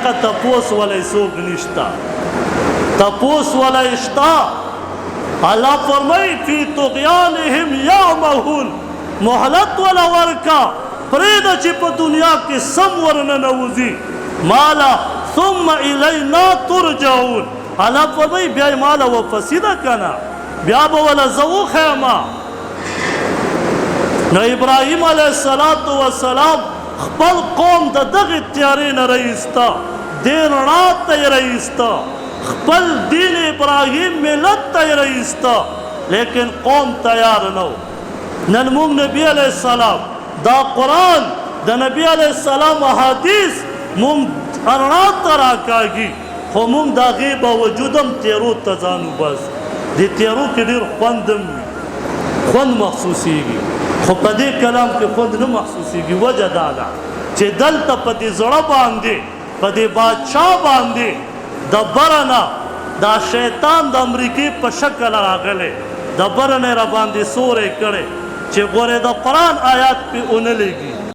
یقه تپوس ولی څوک نشته تپوس ولی شته الله فرمایي فی طغیانهم یعمهون مهلت ولا ورکا پرېږده چې په دنیا کې سم ورننوځي مالا ثم الینا ترجعون الله فرمایي بیا یې ماله واپسي ده که نه بیا به وله زه وښیمه نو ابراهیم علیه السلام خپل قوم د دغې تیارې نه رایسته دې رڼا ته یې رایسته خپل دین ابراهیم ملت ته یې رایسته لیکن قوم تیار نه نن موږ نبی علیه السلام دا قرآن د نبی علیه السلام احادیث موږ رڼا ته راکاږي خو موږ د هغې باوجود هم تیرو ته ځان وباسو دې تیرو کې ډېر خوند هم وي خوند محسوسیږي خو په دې کلام کې خوند نه محسوسیږي وجه دا ده چې دلته په دې زړه باندې په دې بادشاه باندې د بره نه دا شیطان د امریکې په شکل راغلی د بره نه یې راباندې سوری کړی چې ګورې د قرآن آیات پې ونه لګي